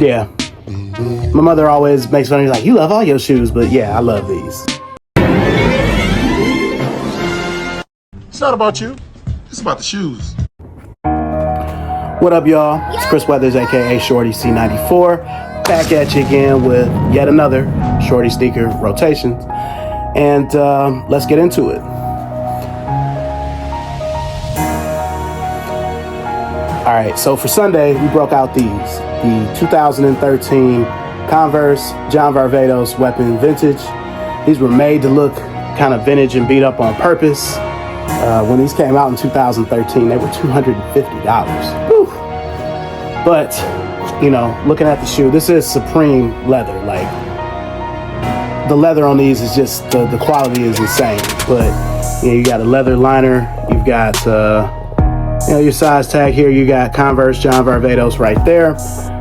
Yeah. My mother always makes fun of me, like, you love all your shoes, but yeah, I love these. It's not about you. It's about the shoes. What up, y'all? It's Chris Weathers, aka Shorty C94, back at you again with yet another Shorty sneaker rotations, and let's get into it. All right, so for Sunday, we broke out the 2013 Converse John Varvatos Weapon Vintage. These were made to look kind of vintage and beat up on purpose. When these came out in 2013, they were $250. Whew. But, you know, looking at the shoe, this is supreme leather. Like, the leather on these is just, the quality is insane. But, you know, you got a leather liner, you've got, you know, your size tag here, you got Converse John Varvatos right there.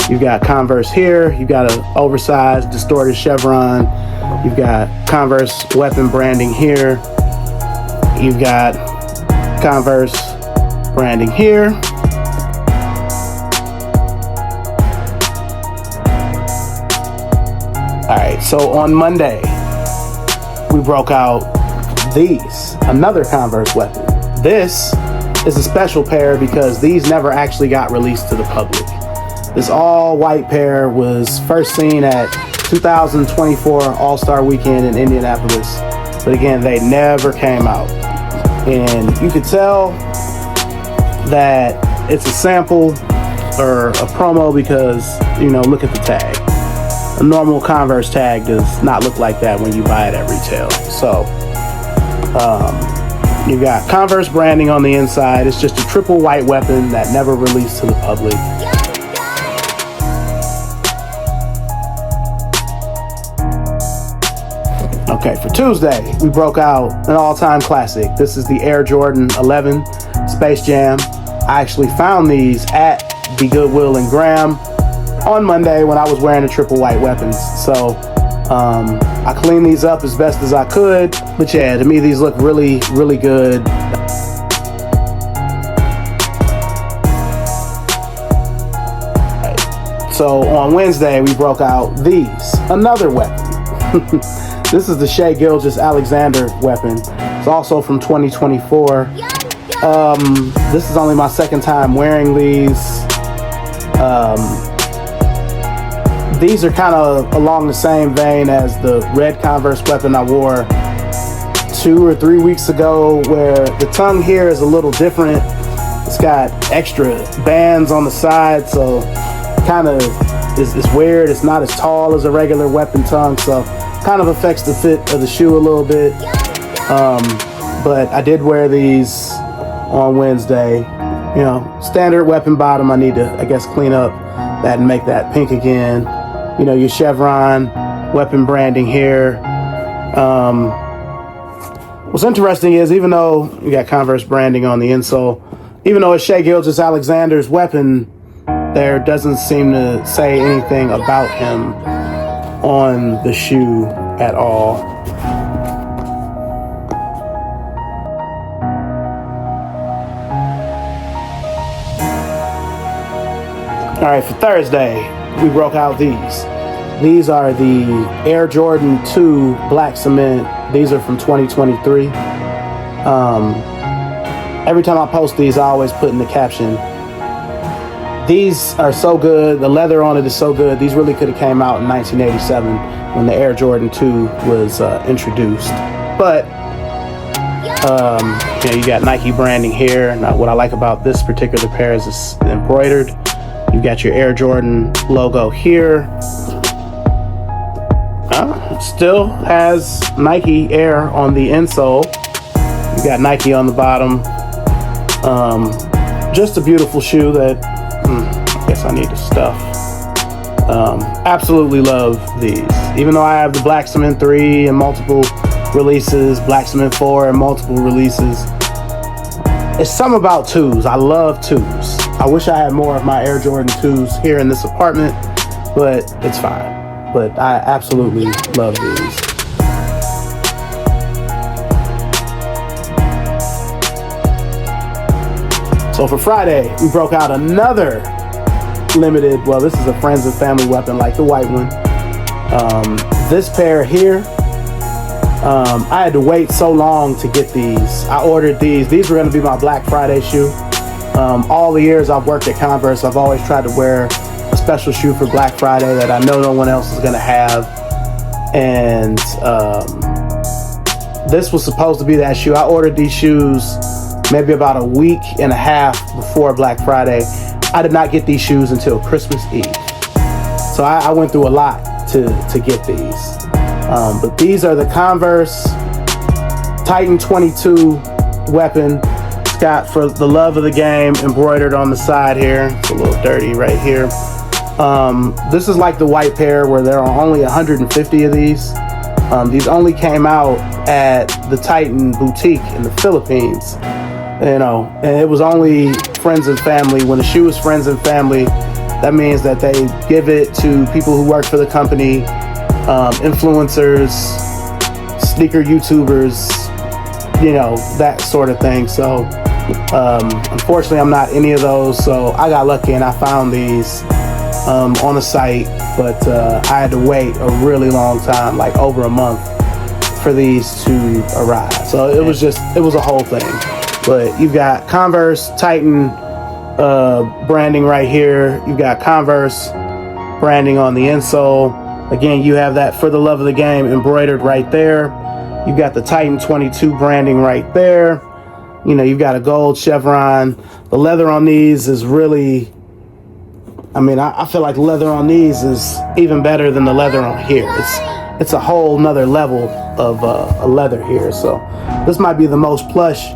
You've got Converse here, you've got an oversized distorted chevron. You've got Converse Weapon branding here. You've got Converse branding here. All right, so on Monday, we broke out these, another Converse Weapon. This is a special pair because these never actually got released to the public. This all white pair was first seen at 2024 All-Star Weekend in Indianapolis. But again, they never came out. And you could tell that it's a sample or a promo because, you know, look at the tag. A normal Converse tag does not look like that when you buy it at retail. So, you got Converse branding on the inside. It's just a triple white weapon that never released to the public. Okay, for Tuesday, we broke out an all-time classic. This is the Air Jordan 11 Space Jam. I actually found these at the Goodwill in Graham on Monday when I was wearing the triple white weapons. So I cleaned these up as best as I could. But yeah, to me, these look really, really good. So on Wednesday, we broke out these, another weapon. This is the Shai Gilgeous-Alexander weapon. It's also from 2024. This is only my second time wearing these. These are kind of along the same vein as the red Converse weapon I wore 2 or 3 weeks ago, where the tongue here is a little different. It's got extra bands on the side, so kind of it's weird. It's not as tall as a regular weapon tongue, so kind of affects the fit of the shoe a little bit. But I did wear these on Wednesday. You know, standard weapon bottom. I need to, I guess, clean up that and make that pink again. You know, your chevron, weapon branding here. What's interesting is, even though you got Converse branding on the insole, even though it's Shai Gilgeous-Alexander's weapon, there doesn't seem to say anything about him on the shoe at all. All right, for Thursday, we broke out these. These are the Air Jordan 2 Black Cement. These are from 2023. Every time I post these, I always put in the caption, these are so good, the leather on it is so good, these really could have came out in 1987 when the Air Jordan 2 was introduced. But, you know, you got Nike branding here. Now, what I like about this particular pair is it's embroidered. You got your Air Jordan logo here. It still has Nike Air on the insole. You got Nike on the bottom. Just a beautiful shoe that I guess I need to stuff. Absolutely love these. Even though I have the Black Cement 3 and multiple releases, Black Cement 4 and multiple releases, it's something about 2s. I love 2s. I wish I had more of my Air Jordan 2s here in this apartment, but it's fine. But I absolutely love these. So for Friday, we broke out another limited. Well, this is a friends and family weapon like the white one. This pair here, I had to wait so long to get these. I ordered these. These were going to be my Black Friday shoe. All the years I've worked at Converse, I've always tried to wear a special shoe for Black Friday that I know no one else is going to have. And this was supposed to be that shoe. I ordered these shoes maybe about a week and a half before Black Friday. I did not get these shoes until Christmas Eve. So I went through a lot to get these. But these are the Converse Titan 22 weapon. It's got "For the Love of the Game" embroidered on the side here. It's a little dirty right here. This is like the white pair where there are only 150 of these. These only came out at the Titan boutique in the Philippines. And it was only friends and family. When a shoe is friends and family, that means that they give it to people who work for the company, influencers, sneaker YouTubers, that sort of thing. So unfortunately, I'm not any of those. So I got lucky and I found these on the site, but I had to wait a really long time, like over a month, for these to arrive. So it was a whole thing. But you've got Converse Titan branding right here. You've got Converse branding on the insole. Again, you have that "For the Love of the Game" embroidered right there. You've got the Titan 22 branding right there. You've got a gold chevron. The leather on these is really, I feel like leather on these is even better than the leather on here. It's a whole nother level of a leather here. So this might be the most plush,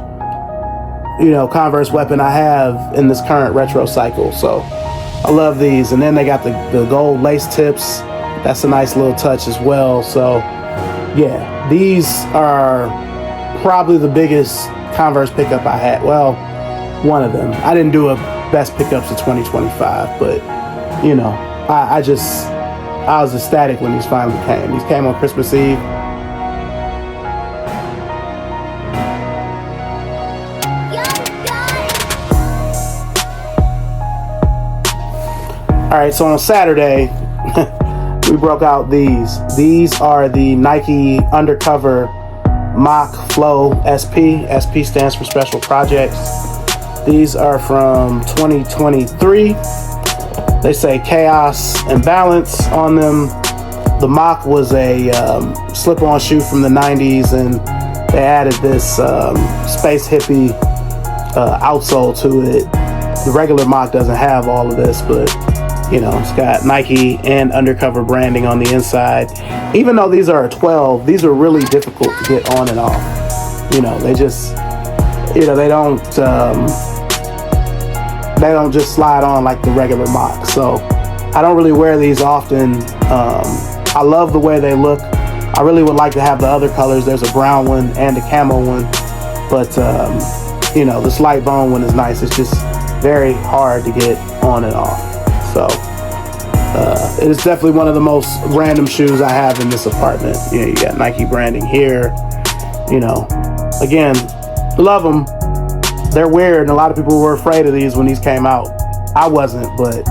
Converse weapon I have in this current retro cycle. So I love these. And then they got the gold lace tips. That's a nice little touch as well. So yeah, these are probably the biggest Converse pickup I had. Well, one of them. I didn't do a best pickups of 2025, but I was ecstatic when these finally came. These came on Christmas Eve. All right, so on Saturday, we broke out these. These are the Nike Undercover Mach Flow SP. SP stands for Special Projects. These are from 2023. They say Chaos and Balance on them. The Mach was a slip-on shoe from the 90s, and they added this space hippie outsole to it. The regular Mach doesn't have all of this, but it's got Nike and Undercover branding on the inside. Even though these are a 12, these are really difficult to get on and off. They just, they don't just slide on like the regular Mach. So I don't really wear these often. I love the way they look. I really would like to have the other colors. There's a brown one and a camo one, but this light bone one is nice. It's just very hard to get on and off. So it is definitely one of the most random shoes I have in this apartment. You got Nike branding here. Again, love them. They're weird, and a lot of people were afraid of these when these came out. I wasn't, but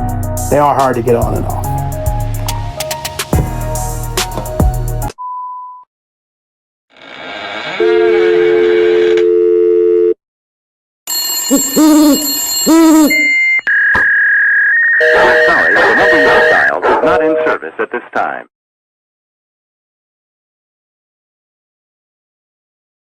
they are hard to get on and off. We're sorry, the number you have dialed is not in service at this time.